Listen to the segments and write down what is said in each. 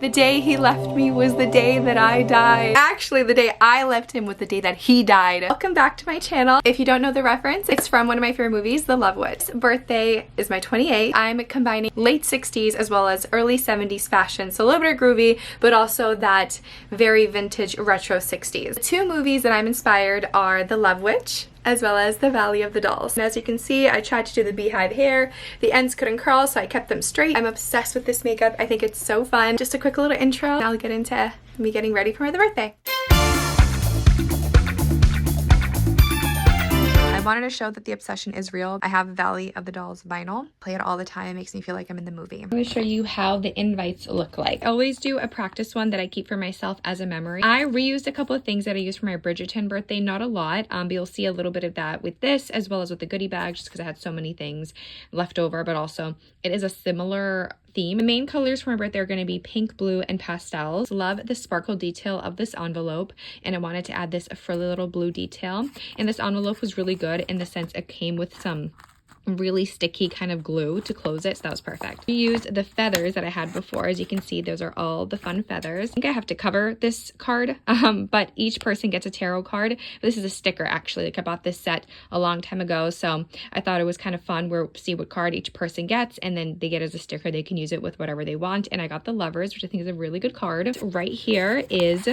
The day he left me was the day that I died. Actually, the day I left him was the day that he died. Welcome back to my channel. If you don't know the reference, it's from one of my favorite movies, The Love Witch. Birthday is my 28th. I'm combining late 60s as well as early 70s fashion, so a little bit of groovy, but also that very vintage retro 60s. The two movies that I'm inspired are The Love Witch as well as The Valley of the Dolls. And as you can see, I tried to do the beehive hair. The ends couldn't curl, so I kept them straight. I'm obsessed with this makeup. I think it's so fun. Just a quick little intro. I'll get into me getting ready for the birthday. I wanted to show that the obsession is real. I have Valley of the Dolls vinyl. Play it all the time. It makes me feel like I'm in the movie. I'm going to show you how the invites look like. I always do a practice one that I keep for myself as a memory. I reused a couple of things that I used for my Bridgerton birthday. Not a lot, but you'll see a little bit of that with this as well as with the goodie bag, just because I had so many things left over, but also it is a similar theme. The main colors for my birthday are going to be pink, blue, and pastels. Love the sparkle detail of this envelope, and I wanted to add this frilly little blue detail. And this envelope was really good in the sense it came with some really sticky kind of glue to close it, so that was perfect. I used the feathers that I had before. As you can see, those are all the fun feathers. I think I have to cover this card, but each person gets a tarot card. This is a sticker actually. Like I bought this set a long time ago, so I thought it was kind of fun where see what card each person gets, and then they get as a sticker. They can use it with whatever they want, and I got the Lovers, which I think is a really good card. Right here is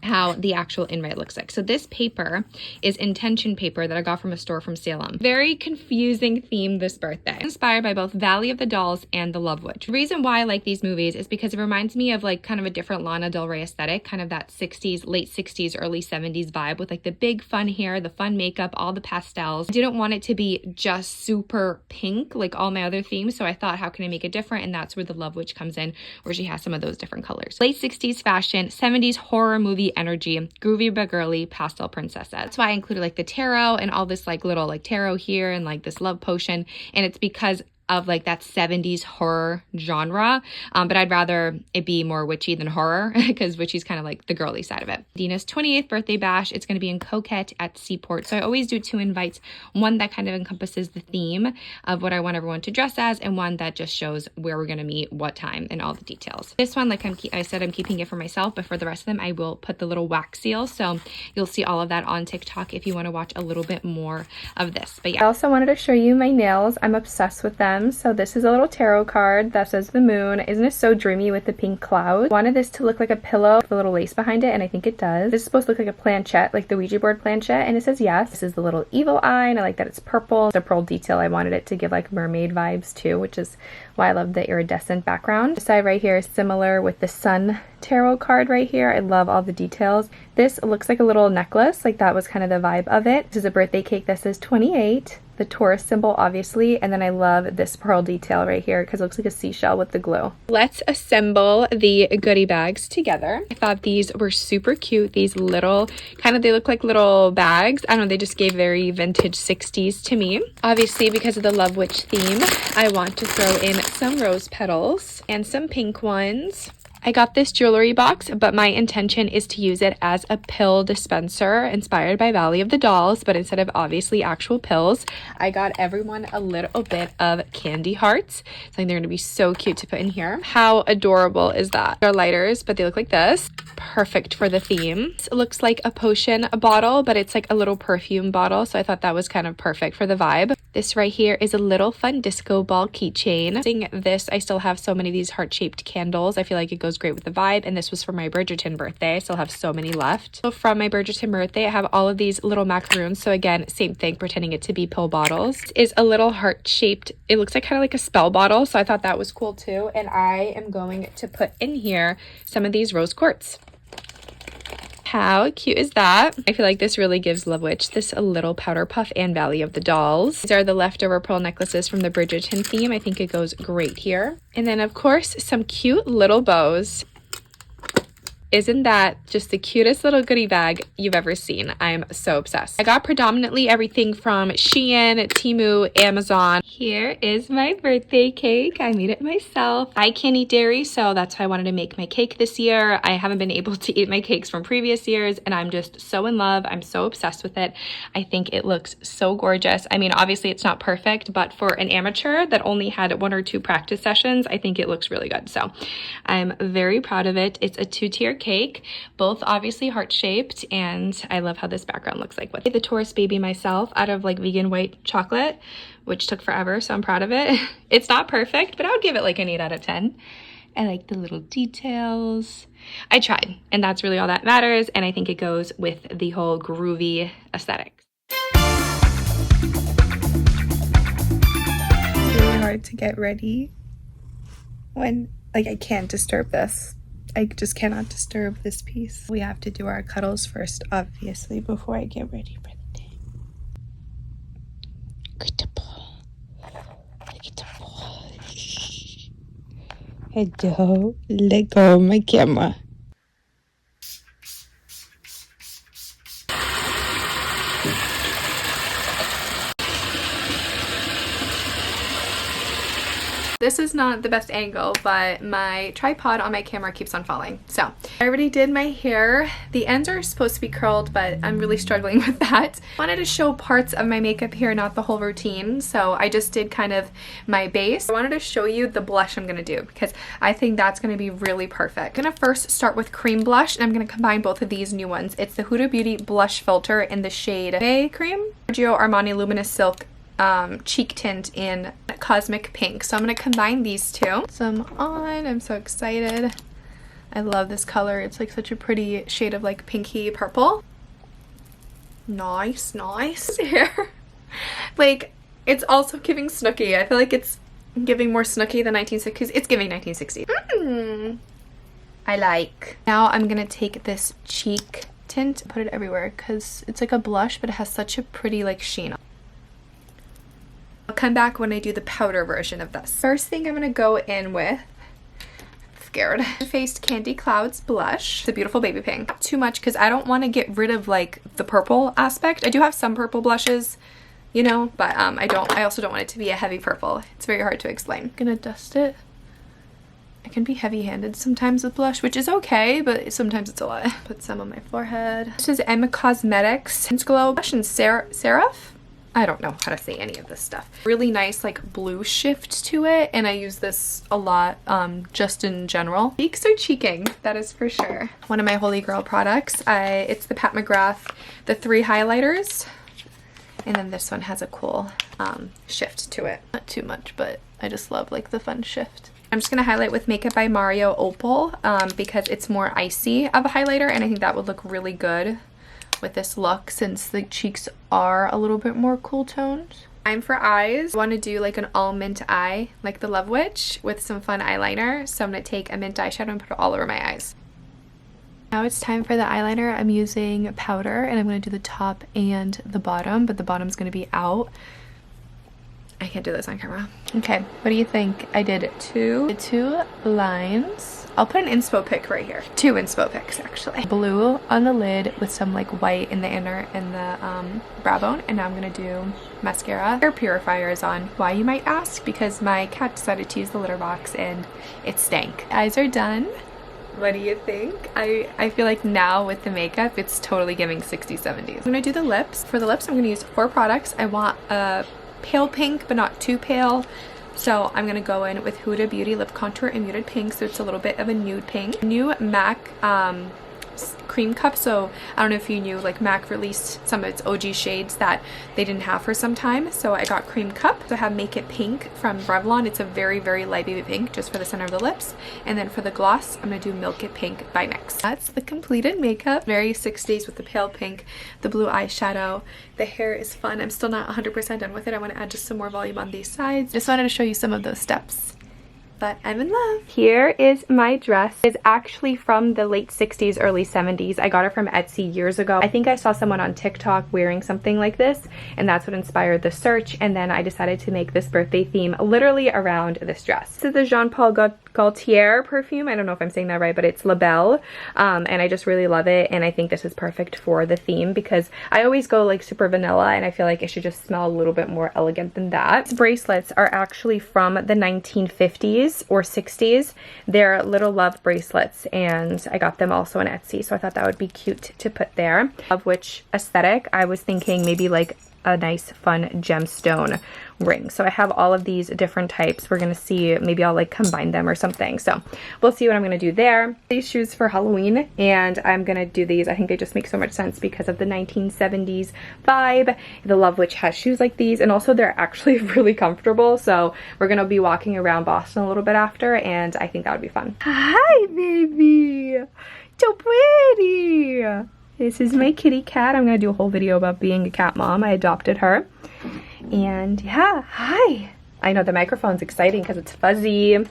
how the actual invite looks like. So this paper is intention paper that I got from a store from Salem. Very confusing theme this birthday. Inspired by both Valley of the Dolls and The Love Witch. The reason why I like these movies is because it reminds me of like kind of a different Lana Del Rey aesthetic, kind of that 60s, late 60s, early 70s vibe with like the big fun hair, the fun makeup, all the pastels. I didn't want it to be just super pink like all my other themes, so I thought, how can I make it different? And that's where The Love Witch comes in, where she has some of those different colors. Late 60s fashion, 70s horror movie energy, groovy but girly pastel princesses. That's why I included like the tarot and all this like little like tarot here and like this love potion, and it's because of like that 70s horror genre, but I'd rather it be more witchy than horror because witchy's kind of like the girly side of it. Dina's 28th birthday bash. It's going to be in Coquette at Seaport, so I always do two invites, one that kind of encompasses the theme of what I want everyone to dress as, and one that just shows where we're going to meet, what time, and all the details. This one, like I said, I'm keeping it for myself, but for the rest of them I will put the little wax seal, so you'll see all of that on TikTok if you want to watch a little bit more of this. But yeah, I also wanted to show you my nails. I'm obsessed with them. So this is a little tarot card that says the moon. Isn't it so dreamy with the pink cloud? I wanted this to look like a pillow with a little lace behind it, and I think it does. This is supposed to look like a planchette, like the Ouija board planchette, and it says yes. This is the little evil eye, and I like that it's purple. The pearl detail, I wanted it to give like mermaid vibes too, which is why I love the iridescent background. This side right here is similar with the sun tarot card right here. I love all the details. This looks like a little necklace, like that was kind of the vibe of it. This is a birthday cake that says 28. The Taurus symbol, obviously, and then I love this pearl detail right here because it looks like a seashell with the glue. Let's assemble the goodie bags together. I thought these were super cute. These little, they look like little bags. I don't know, they just gave very vintage 60s to me. Obviously, because of the Love Witch theme, I want to throw in some rose petals and some pink ones. I got this jewelry box, but my intention is to use it as a pill dispenser inspired by Valley of the Dolls, but instead of obviously actual pills, I got everyone a little bit of candy hearts. I think they're going to be so cute to put in here. How adorable is that? They're lighters, but they look like this. Perfect for the theme. It looks like a potion bottle, but it's like a little perfume bottle, so I thought that was kind of perfect for the vibe. This right here is a little fun disco ball keychain. Using this, I still have so many of these heart-shaped candles. I feel like it goes great with the vibe, and this was for my Bridgerton birthday. I still have so many left. So from my Bridgerton birthday, I have all of these little macaroons. So again, same thing, pretending it to be pill bottles. This is a little heart-shaped, it looks like kind of like a spell bottle, so I thought that was cool too. And I am going to put in here some of these rose quartz. How cute is that? I feel like this really gives Love Witch this a little powder puff and Valley of the Dolls. These are the leftover pearl necklaces from the Bridgerton theme. I think it goes great here. And then of course, some cute little bows. Isn't that just the cutest little goodie bag you've ever seen? I'm so obsessed. I got predominantly everything from Shein, Temu, Amazon. Here is my birthday cake. I made it myself. I can't eat dairy, so that's why I wanted to make my cake this year. I haven't been able to eat my cakes from previous years, and I'm just so in love. I'm so obsessed with it. I think it looks so gorgeous. I mean, obviously it's not perfect, but for an amateur that only had 1 or 2 practice sessions, I think it looks really good. So I'm very proud of it. It's a 2-tier cake, both obviously heart-shaped, and I love how this background looks like with the Taurus baby myself out of like vegan white chocolate, which took forever, so I'm proud of it. It's not perfect, but I would give it like an 8 out of 10. I like the little details. I tried, and that's really all that matters, and I think it goes with the whole groovy aesthetic. It's really hard to get ready when, like, I can't disturb this. I just cannot disturb this piece. We have to do our cuddles first, obviously, before I get ready for the day. Good boy. Good boy. Hello. Let go of my camera. This is not the best angle, but my tripod on my camera keeps on falling. So I already did my hair. The ends are supposed to be curled, but I'm really struggling with that. I wanted to show parts of my makeup here, not the whole routine. So I just did kind of my base. I wanted to show you the blush I'm gonna do because I think that's gonna be really perfect. I'm gonna first start with cream blush, and I'm gonna combine both of these new ones. It's the Huda Beauty blush filter in the shade Bay Cream, Giorgio Armani Luminous Silk cheek tint in Cosmic Pink. So I'm going to combine these two. So I'm on. I'm so excited. I love this color. It's like such a pretty shade of like pinky purple. Nice, nice here. Like, it's also giving Snooki. I feel like it's giving more Snooki than 1960s. It's giving 1960s. I like. Now I'm going to take this cheek tint, put it everywhere because it's like a blush, but it has such a pretty like sheen. I'll come back when I do the powder version of this. First thing I'm going to go in with, scared, Faced Candy Clouds blush. It's a beautiful baby pink. Not too much because I don't want to get rid of like the purple aspect. I do have some purple blushes, you know, but I also don't want it to be a heavy purple. It's very hard to explain. I'm going to dust it. I can be heavy-handed sometimes with blush, which is okay, but sometimes it's a lot. Put some on my forehead. This is Emma Cosmetics Intense Glow Blush in Seraph. I don't know how to say any of this stuff. Really nice like blue shift to it, and I use this a lot just in general. Cheeks are cheeking, that is for sure. One of my holy grail products, it's the Pat McGrath, the 3 highlighters, and then this one has a cool shift to it. Not too much, but I just love like the fun shift. I'm just going to highlight with Makeup by Mario Opal because it's more icy of a highlighter, and I think that would look really good with this look since the cheeks are a little bit more cool toned. Time for eyes. I want to do like an all mint eye like the Love Witch with some fun eyeliner. So I'm going to take a mint eyeshadow and put it all over my eyes. Now it's time for the eyeliner. I'm using powder and I'm going to do the top and the bottom, but the bottom's going to be out. I can't do this on camera. Okay, what do you think? I did two lines. I'll put an inspo pic right here. 2 inspo pics actually. Blue on the lid with some like white in the inner and the brow bone. And now I'm gonna do mascara. Hair purifier is on. Why, you might ask? Because my cat decided to use the litter box and it stank. Eyes are done. What do you think? I feel like now with the makeup, it's totally giving 60s, 70s. I'm gonna do the lips. For the lips, I'm gonna use 4 products. I want a pale pink, but not too pale. So I'm going to go in with Huda Beauty Lip Contour in Muted Pink, so it's a little bit of a nude pink. New MAC cream cup, so I don't know if you knew, like MAC released some of its OG shades that they didn't have for some time, so I got cream cup. So I have Make It Pink from Revlon. It's a very, very light baby pink just for the center of the lips. And then for the gloss, I'm going to do Milk It Pink by NYX. That's the completed makeup. Very 60s with the pale pink, the blue eyeshadow. The hair is fun. I'm still not 100% done with it. I want to add just some more volume on these sides. Just wanted to show you some of those steps. But I'm in love. Here is my dress. It's actually from the late 60s, early 70s. I got it from Etsy years ago. I think I saw someone on TikTok wearing something like this, and that's what inspired the search. And then I decided to make this birthday theme literally around this dress. This is the Jean Paul Gaultier perfume. I don't know if I'm saying that right, but it's La Belle. And I just really love it. And I think this is perfect for the theme because I always go like super vanilla and I feel like it should just smell a little bit more elegant than that. These bracelets are actually from the 1950s or 60s. They're little love bracelets and I got them also on Etsy. So I thought that would be cute to put there. Of which aesthetic, I was thinking maybe like a nice fun gemstone ring. So I have all of these different types. We're gonna see, maybe I'll like combine them or something. So we'll see what I'm gonna do there. These shoes for Halloween, and I'm gonna do these. I think they just make so much sense because of the 1970s vibe. The Love Witch has shoes like these, and also they're actually really comfortable. So we're gonna be walking around Boston a little bit after, and I think that would be fun. Hi, baby. So pretty. This is my kitty cat. I'm gonna do a whole video about being a cat mom. I adopted her. And yeah, hi. I know the microphone's exciting because it's fuzzy.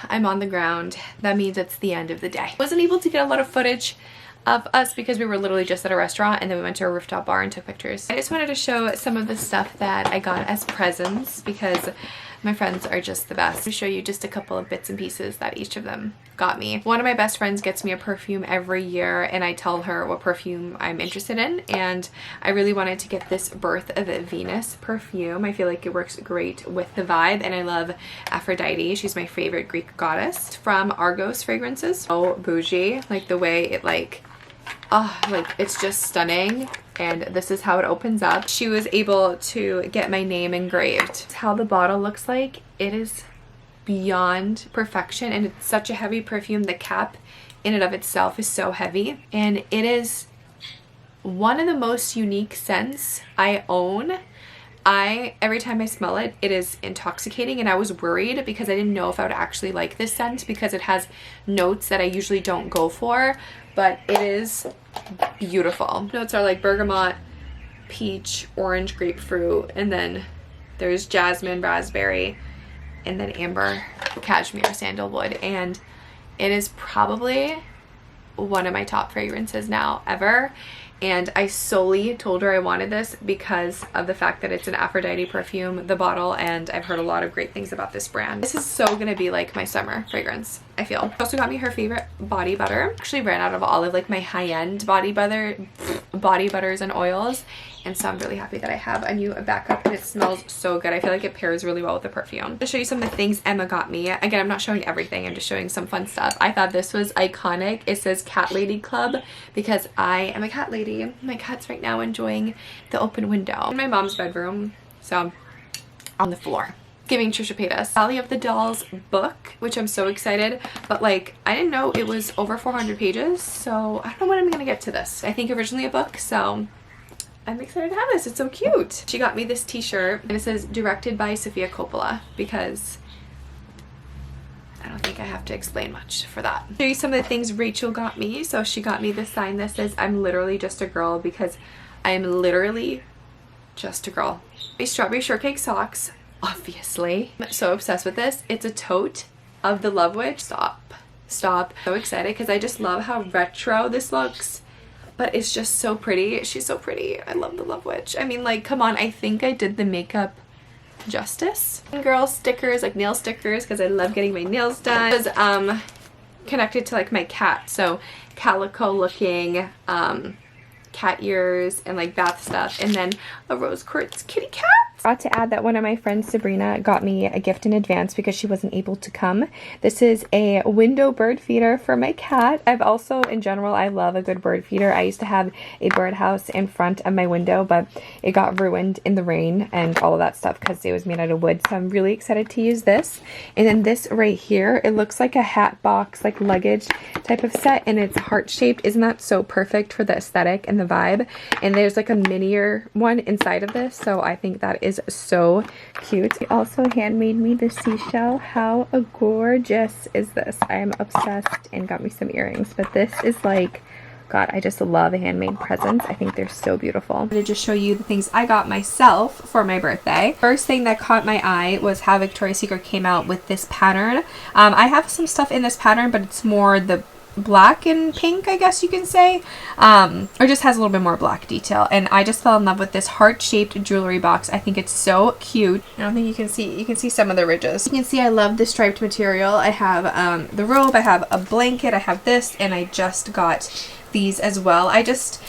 I'm on the ground. That means it's the end of the day. Wasn't able to get a lot of footage of us because we were literally just at a restaurant and then we went to a rooftop bar and took pictures. I just wanted to show some of the stuff that I got as presents because my friends are just the best. To show you just a couple of bits and pieces that each of them got me. One of my best friends gets me a perfume every year and I tell her what perfume I'm interested in, and I really wanted to get this Birth of Venus perfume. I feel like it works great with the vibe, and I love Aphrodite. She's my favorite Greek goddess. From Argos Fragrances. So bougie, like the way it like it's just stunning. And this is how it opens up. She was able to get my name engraved. It's how the bottle looks like. It is beyond perfection, and it's such a heavy perfume. The cap in and of itself is so heavy, and it is one of the most unique scents I own. Every time I smell it, it is intoxicating, and I was worried because I didn't know if I would actually like this scent because it has notes that I usually don't go for, but it is beautiful. Notes are like bergamot, peach, orange, grapefruit, and then there's jasmine, raspberry, and then amber, cashmere, sandalwood, and it is probably one of my top fragrances now ever. And I solely told her I wanted this because of the fact that it's an Aphrodite perfume, the bottle, and I've heard a lot of great things about this brand. This is so gonna be like my summer fragrance, I feel. She also got me her favorite body butter. Actually ran out of all of like my high-end body butters and oils, and so I'm really happy that I have a new backup, and it smells so good. I feel like it pairs really well with the perfume. To show you some of the things Emma got me. Again, I'm not showing everything, I'm just showing some fun stuff. I thought this was iconic. It says Cat Lady Club because I am a cat lady. My cat's right now enjoying the open window in my mom's bedroom, so on the floor. Giving Trisha Paytas Valley of the Dolls book, which I'm so excited, but like I didn't know it was over 400 pages, so I don't know when I'm gonna get to this. I think originally a book, so I'm excited to have this. It's so cute. She got me this t-shirt and it says directed by Sofia Coppola because I don't think I have to explain much for that. I'll show you some of the things Rachel got me. So she got me this sign that says I'm literally just a girl because I am literally just a girl. A strawberry shortcake socks, obviously. I'm so obsessed with this. It's a tote of the Love Witch. Stop. So excited because I just love how retro this looks. But it's just so pretty. She's so pretty. I love the Love Witch. I mean, like, come on. I think I did the makeup justice. Girl stickers, like nail stickers, because I love getting my nails done. It was connected to like my cat, so calico looking cat ears and like bath stuff, and then a rose quartz kitty cat. Forgot to add that one of my friends, Sabrina, got me a gift in advance because she wasn't able to come. This is a window bird feeder for my cat. I've also, in general, I love a good bird feeder. I used to have a birdhouse in front of my window, but it got ruined in the rain and all of that stuff because it was made out of wood. So I'm really excited to use this. And then this right here, it looks like a hat box, like luggage type of set, and it's heart-shaped. Isn't that so perfect for the aesthetic and the vibe? And there's like a minier one inside of this, so I think that is so cute. He also handmade me the seashell. How gorgeous is this? I am obsessed, and got me some earrings. But this is like, God, I just love handmade presents. I think they're so beautiful. I'm going to just show you the things I got myself for my birthday. First thing that caught my eye was how Victoria's Secret came out with this pattern. I have some stuff in this pattern, but it's more the black and pink, I guess you can say, or just has a little bit more black detail. And I just fell in love with this heart-shaped jewelry box. I think it's so cute. I don't think you can see some of the ridges. You can see I love the striped material. I have the robe, I have a blanket, I have this, and I just got these as well. I just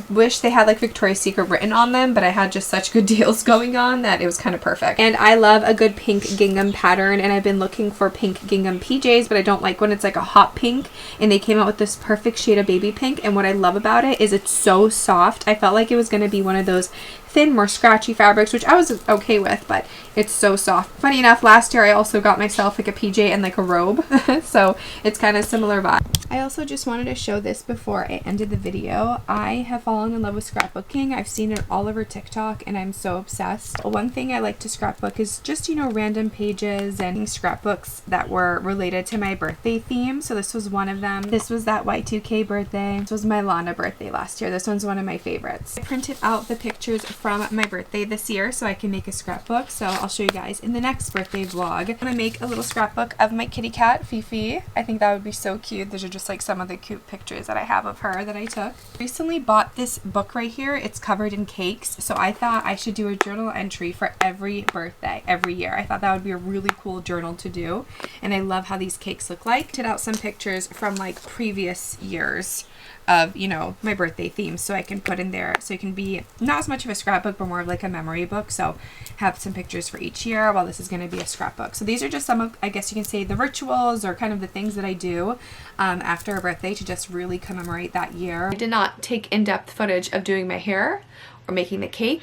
wish they had like Victoria's Secret written on them, but I had just such good deals going on that it was kind of perfect. And I love a good pink gingham pattern, and I've been looking for pink gingham PJs, but I don't like when it's like a hot pink, and they came out with this perfect shade of baby pink. And what I love about it is it's so soft. I felt like it was going to be one of those thin, more scratchy fabrics, which I was okay with, but it's so soft. Funny enough, last year I also got myself like a PJ and like a robe, so it's kind of similar vibe. I also just wanted to show this before I ended the video. I have fallen in love with scrapbooking. I've seen it all over TikTok, and I'm so obsessed. One thing I like to scrapbook is just, you know, random pages and scrapbooks that were related to my birthday theme. So this was one of them. This was that Y2K birthday. This was my Lana birthday last year. This one's one of my favorites. I printed out the pictures from my birthday this year so I can make a scrapbook. So I'll show you guys in the next birthday vlog. I'm gonna make a little scrapbook of my kitty cat, Fifi. I think that would be so cute. Those are just like some of the cute pictures that I have of her that I took. Recently bought this book right here. It's covered in cakes, so I thought I should do a journal entry for every birthday every year. I thought that would be a really cool journal to do, and I love how these cakes look like. Did out some pictures from like previous years of, you know, my birthday themes, so I can put in there, so it can be not as much of a scrapbook but more of like a memory book. So have some pictures for each year, while this is going to be a scrapbook. So these are just some of, I guess you can say, the rituals or kind of the things that I do after a birthday to just really commemorate that year. I did not take in-depth footage of doing my hair or making the cake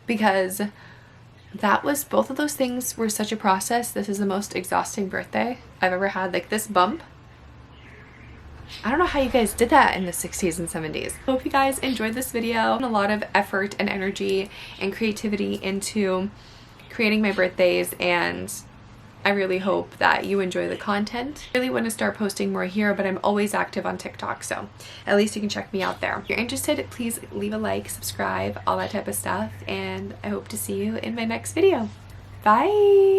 because that was, both of those things were such a process. This is the most exhausting birthday I've ever had. Like this bump, I don't know how you guys did that in the 60s and 70s. Hope you guys enjoyed this video. A lot of effort and energy and creativity into creating my birthdays, and I really hope that you enjoy the content. I really want to start posting more here, but I'm always active on TikTok, so at least you can check me out there. If you're interested, please leave a like, subscribe, all that type of stuff, and I hope to see you in my next video. Bye!